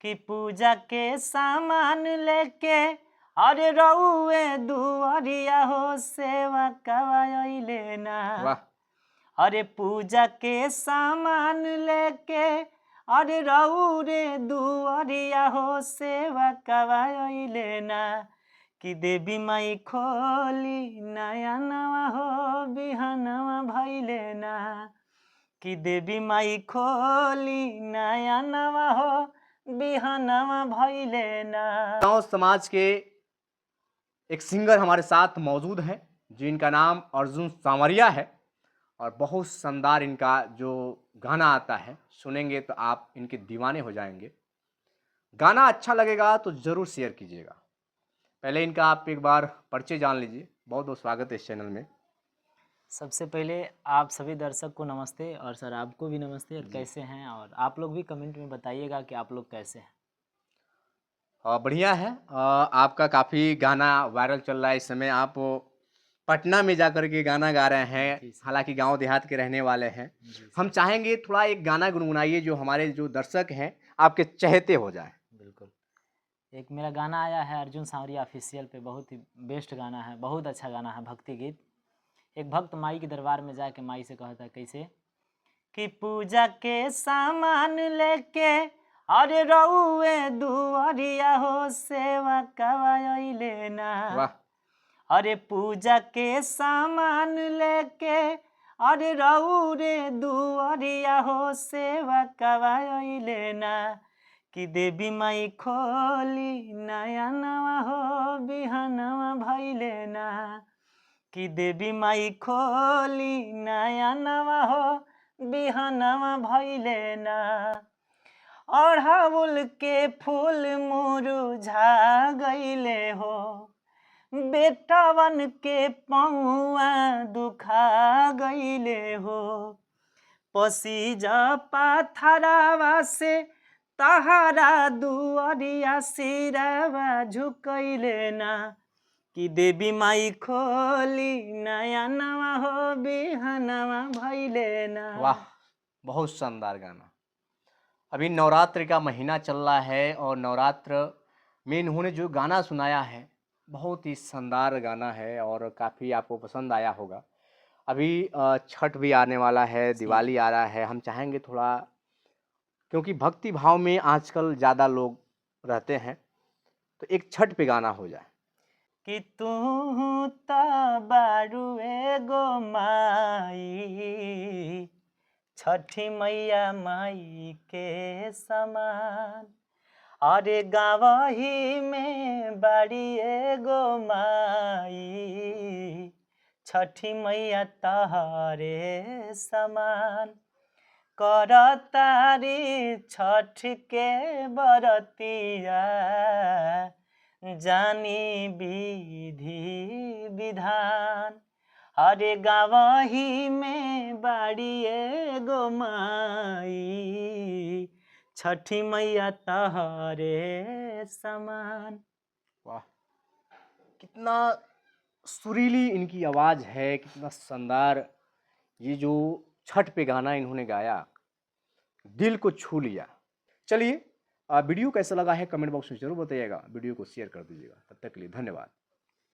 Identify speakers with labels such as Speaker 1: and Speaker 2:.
Speaker 1: कि पूजा के सामान लेके अरे रउए दुआरिया हो सेवा कवाइले ना।
Speaker 2: वाह।
Speaker 1: अरे पूजा के सामान लेके अरे रउरे दुआरिया हो सेवा कवाइले ना। कि देवी माई खोली नया नवा हो बिहनवा भइले ना। कि देवी माई खोली नया नवा हो बिहनवा भइले ना।
Speaker 2: गाँव समाज के एक सिंगर हमारे साथ मौजूद हैं जिनका नाम अर्जुन सांवरिया है और बहुत शानदार इनका जो गाना आता है, सुनेंगे तो आप इनके दीवाने हो जाएंगे। गाना अच्छा लगेगा तो ज़रूर शेयर कीजिएगा। पहले इनका आप एक बार परिचय जान लीजिए। बहुत बहुत स्वागत है इस चैनल में।
Speaker 1: सबसे पहले आप सभी दर्शक को नमस्ते और सर आपको भी नमस्ते। और कैसे हैं? और आप लोग भी कमेंट में बताइएगा कि आप लोग कैसे हैं।
Speaker 2: बढ़िया है। आपका काफ़ी गाना वायरल चल रहा है इस समय। आप पटना में जाकर के गाना गा रहे हैं,
Speaker 1: जी सर।
Speaker 2: हालांकि गांव देहात के रहने वाले हैं।
Speaker 1: जी सर।
Speaker 2: हम चाहेंगे थोड़ा एक गाना गुनगुनाइए जो हमारे जो दर्शक हैं आपके चहेते हो जाए।
Speaker 1: बिल्कुल। एक मेरा गाना आया है अर्जुन सांवरिया ऑफिशियल पे, बहुत ही बेस्ट गाना है, बहुत अच्छा गाना है, भक्ति गीत। एक भक्त माई के दरबार में जाके माई से कहता है कैसे कि पूजा के सामान लेके अरे रउए दुआरिया हो सेवा कवाइले ना।
Speaker 2: वाह।
Speaker 1: अरे पूजा के सामान लेके अरे रउरे दुआरिया हो सेवा कवाइले ना। कि देवी माई खोली नया नवा हो बिहनवा भइले ना। कि देवी माई खोली नया नवा हो बिहनवा भइले ना। अड़हुल के फूल मुरझा गइले हो बेटवन के पौआ दुखा गइले हो। पसीजा पाथरावा से तहारा दुआरिया सिरवा झुकइले ना। कि देवी माई खोली नया नवा हो बिहनवा भइले ना।
Speaker 2: वाह, बहुत शानदार गाना। अभी नवरात्र का महीना चल रहा है और नवरात्र में इन्होंने जो गाना सुनाया है बहुत ही शानदार गाना है और काफ़ी आपको पसंद आया होगा। अभी छठ भी आने वाला है, दिवाली आ रहा है। हम चाहेंगे थोड़ा, क्योंकि भक्ति भाव में आजकल ज़्यादा लोग रहते हैं, तो एक छठ पे गाना हो जाए।
Speaker 1: कि तू त बारू एगो माई छठी मैया माई के समान। अरे गावही में बाड़ी एगो माई छठी मैया तहरे समान। करतारी छठ के बरतिया जानी विधि विधान। अरे गावही में बाड़ी एगो माई छठी मैया तहरे समान।
Speaker 2: वाह, कितना सुरीली इनकी आवाज़ है, कितना शानदार। ये जो छठ पे गाना इन्होंने गाया दिल को छू लिया। चलिए, वीडियो कैसा लगा है कमेंट बॉक्स में ज़रूर बताइएगा। वीडियो को शेयर कर दीजिएगा। तब तक के लिए धन्यवाद।